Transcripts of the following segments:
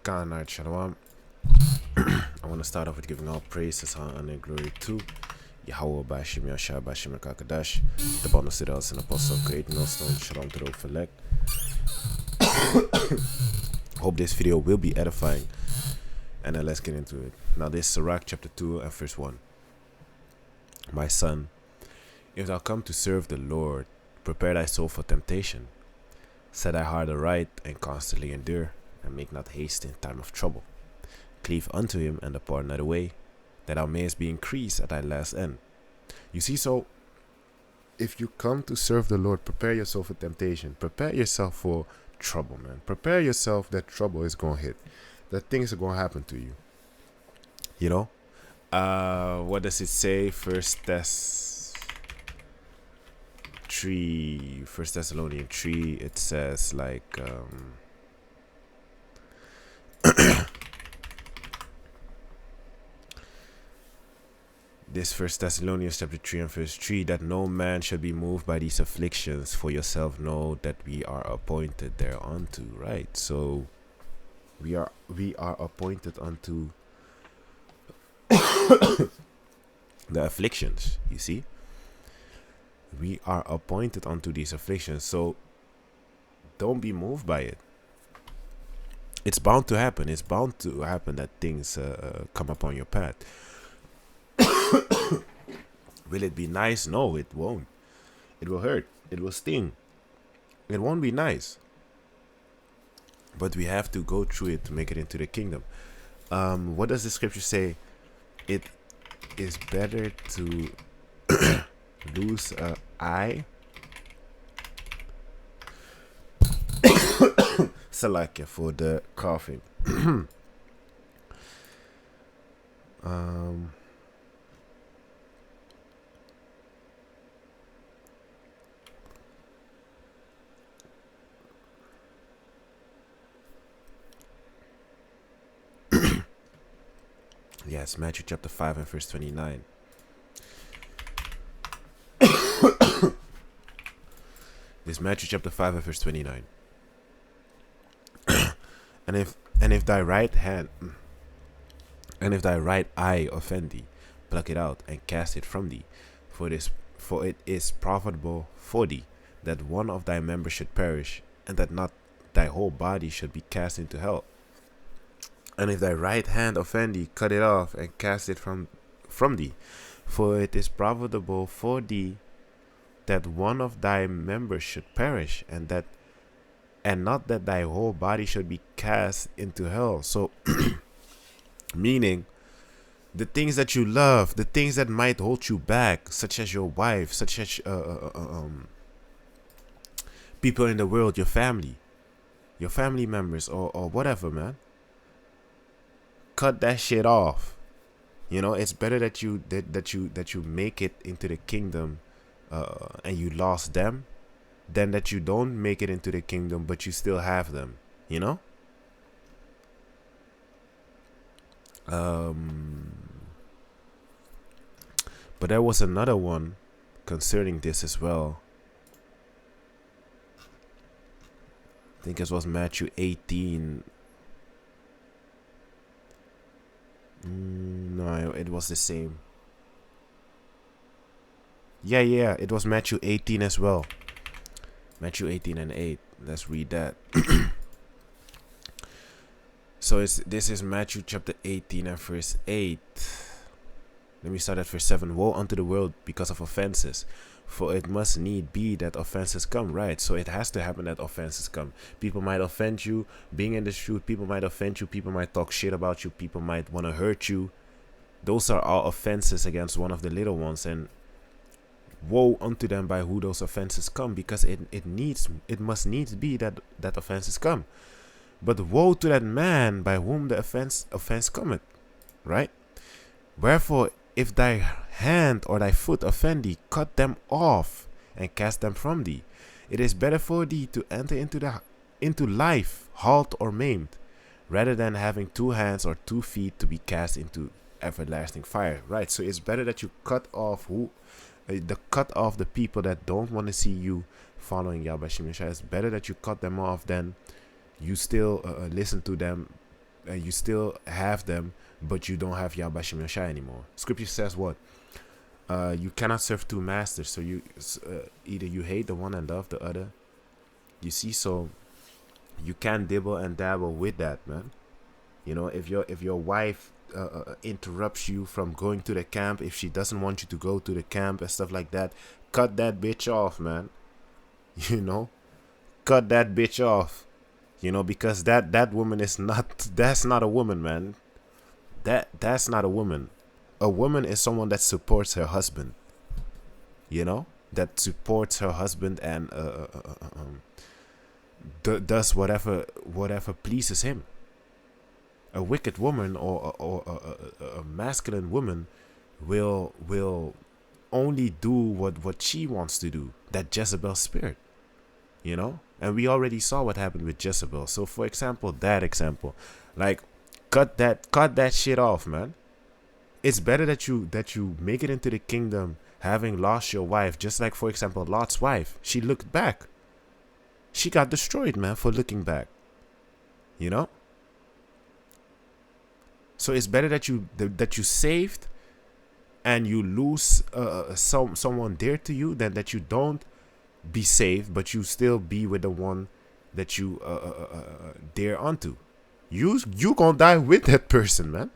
Alright, Shalom. I want to start off with giving all praises, honor, and glory to Yahweh Bashim Yashar Bashim Kakadash, the Bonus Citadels and Apostle of Great Millstone. Shalom to the Ophelect. Hope this video will be edifying. And then let's get into it. Now, this is Sirach chapter 2 and verse 1. My son, if thou come to serve the Lord, prepare thy soul for temptation. Set thy heart aright and constantly endure, and make not haste in time of trouble. Cleave unto him and depart not away, that thou mayest be increased at thy last end. You see, so if you come to serve the Lord, prepare yourself for temptation. Prepare yourself for trouble, man. Prepare yourself that trouble is going to hit. That things are going to happen to you. You know? What does it say? First Thessalonians 3, it says like this First Thessalonians chapter 3 and verse 3, that no man should be moved by these afflictions, for yourself know that we are appointed thereunto. Right? So we are appointed unto the afflictions, you see. We are appointed unto these afflictions, so don't be moved by it. It's bound to happen. It's bound to happen that things come upon your path. Will it be nice? No, it won't. It will hurt. It will sting. It won't be nice. But we have to go through it to make it into the kingdom. What does the scripture say? It is better to lose an eye. Salakia for the coughing. Yes, Matthew chapter 5 and verse 29. This Matthew chapter 5 and verse 29. and if thy right eye offend thee, pluck it out and cast it from thee, for it is profitable for thee that one of thy members should perish, and that not thy whole body should be cast into hell. And if thy right hand offend thee, cut it off and cast it from thee, for it is profitable for thee that one of thy members should perish, and not that thy whole body should be cast into hell. So meaning the things that you love, the things that might hold you back, such as your wife, such as people in the world, your family members, or whatever, man. Cut that shit off. You know, it's better that you make it into the kingdom and you lost them, than that you don't make it into the kingdom but you still have them, you know. But there was another one concerning this as well. I think it was Matthew 18. No, it was the same. Yeah, it was Matthew 18 as well. Matthew 18 and 8. Let's read that. So this is Matthew chapter 18 and verse 8. Let me start at verse 7. Woe unto the world because of offenses, for it must need be that offenses come. Right, so it has to happen that offenses come. People might offend you. Being in the truth, people might offend you. People might talk shit about you. People might want to hurt you. Those are all offenses against one of the little ones, and woe unto them by who those offenses come, because it must needs be that offenses come. But woe to that man by whom the offense cometh. Right? Wherefore, if thy hand or thy foot offend thee, cut them off and cast them from thee. It is better for thee to enter into life halt or maimed, rather than having 2 hands or 2 feet to be cast into everlasting fire. Right? So it's better that you cut off the people that don't want to see you following Yahweh Shemeshah. It's better that you cut them off than you still listen to them and you still have them, but you don't have Yahweh Shem Yahshai anymore. Scripture says what? You cannot serve two masters. So you either you hate the one and love the other. You see, so you can't dibble and dabble with that, man. You know, if your wife interrupts you from going to the camp, if she doesn't want you to go to the camp and stuff like that, cut that bitch off, man. You know, cut that bitch off. You know, because that woman is not, that's not a woman, man. That's not a woman. A woman is someone that supports her husband. You know, that supports her husband and does whatever pleases him. A wicked woman or a masculine woman will only do what she wants to do. That Jezebel spirit, you know. And we already saw what happened with Jezebel. So for example, like cut that shit off, man. It's better that you make it into the kingdom having lost your wife. Just like, for example, Lot's wife. She looked back. She got destroyed, man, for looking back. You know? So it's better that you saved and you lose someone dear to you than that you don't be saved, but you still be with the one that you dear unto. You gonna die with that person, man.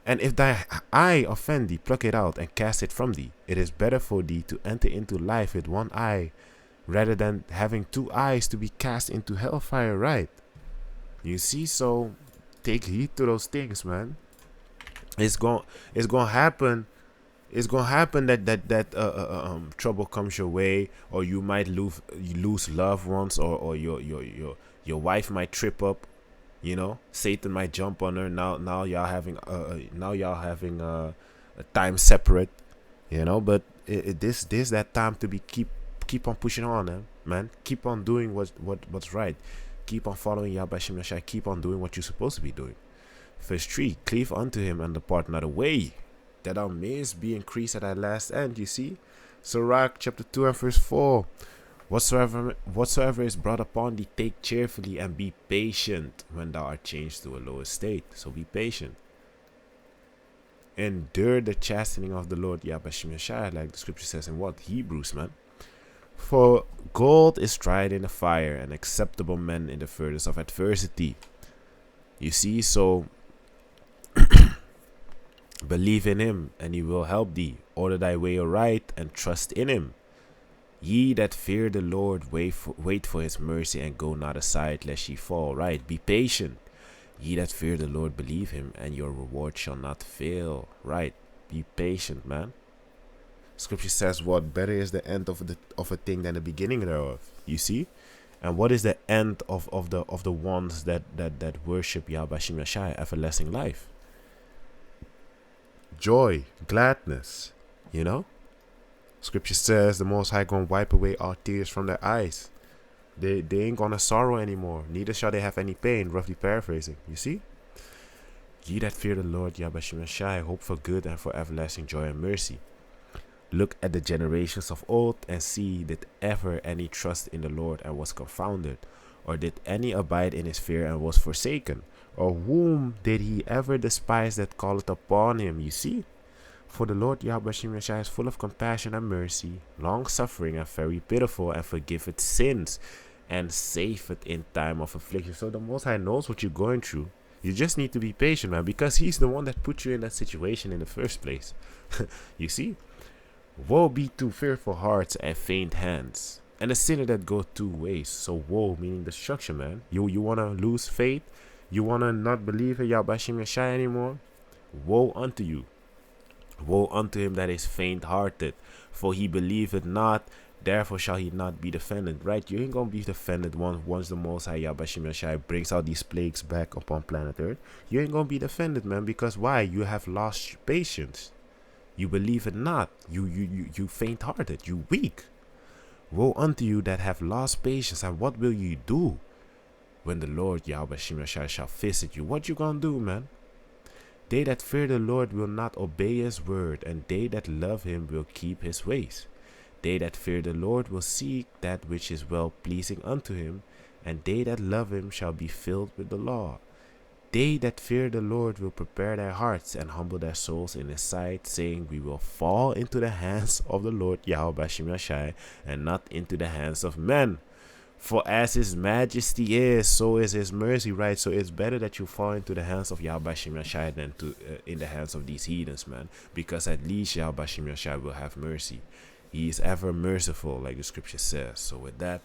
And if thy eye offend thee, pluck it out and cast it from thee. It is better for thee to enter into life with one eye, rather than having two eyes to be cast into hellfire, right? You see, so take heed to those things, man. It's gonna happen. It's gonna happen that trouble comes your way, or you might lose loved ones, or your wife might trip up. You know, Satan might jump on her. Now y'all having a time separate. You know, but this that time to be keep on pushing on, man. Keep on doing what's right. Keep on following Yahweh Shem Yahshai. Keep on doing what you're supposed to be doing. Verse 3: Cleave unto him and depart not away, that thou mayest be increased at thy last end. You see, Sirach chapter 2 and verse 4. Whatsoever is brought upon thee, take cheerfully, and be patient when thou art changed to a lower state. So be patient. Endure the chastening of the Lord Yahweh Shem Yahshai, like the scripture says in what? Hebrews, man. For gold is tried in the fire, and acceptable men in the furnace of adversity. You see, so believe in him, and he will help thee. Order thy way aright, and trust in him. Ye that fear the Lord, wait for his mercy, and go not aside lest ye fall. Right? Be patient. Ye that fear the Lord, believe him, and your reward shall not fail. Right? Be patient, man. Scripture says what? Better is the end of a thing than the beginning thereof. You see? And what is the end of the ones that worship Yahweh Shem Yahshai? Everlasting life. Joy, gladness. You know? Scripture says the Most High gonna wipe away all tears from their eyes. They ain't gonna sorrow anymore. Neither shall they have any pain. Roughly paraphrasing. You see? Ye that fear the Lord Yahweh Shem Yahshai, hope for good and for everlasting joy and mercy. Look at the generations of old, and see, did ever any trust in the Lord and was confounded? Or did any abide in his fear and was forsaken? Or whom did he ever despise that calleth upon him? You see? For the Lord Yahweh Shem Yahshai is full of compassion and mercy, long-suffering and very pitiful, and forgiveth sins, and saveth in time of affliction. So the Most High knows what you're going through. You just need to be patient, man, because he's the one that put you in that situation in the first place. You see? Woe be to fearful hearts and faint hands, and a sinner that goeth two ways. So woe meaning destruction, man. You want to lose faith? You want to not believe in Yahweh Shem Yahshai anymore? Woe unto you. Woe unto him that is faint-hearted, for he believeth not, therefore shall he not be defended. Right? You ain't gonna be defended once the Most High Yahweh Shem Yahshai brings out these plagues back upon planet Earth. You ain't gonna be defended, man, because why? You have lost patience. You believe it not. You faint-hearted. You weak. Woe unto you that have lost patience, and what will you do when the Lord Yahweh Shem Yahshai shall visit you? What you gonna do, man? They that fear the Lord will not obey his word, and they that love him will keep his ways. They that fear the Lord will seek that which is well pleasing unto him, and they that love him shall be filled with the law. they that fear the Lord will prepare their hearts and humble their souls in his sight, saying, we will fall into the hands of the Lord Yahweh Bashem Yashai, and not into the hands of men. For as his majesty is, so is his mercy, right? So it's better that you fall into the hands of Yahweh Bashem Yashai than in the hands of these heathens, man. Because at least Yahweh Bashem Yashai will have mercy. He is ever merciful, like the scripture says. So with that,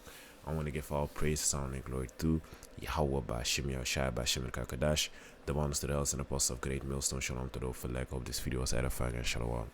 I want to give all praise, honor, and glory to Yahweh Bashem Yashai, Bashem Kakadash, the ones to the elders and apostles of Great Millstone. Shalom to those for like. Hope this video was edifying, and shalom.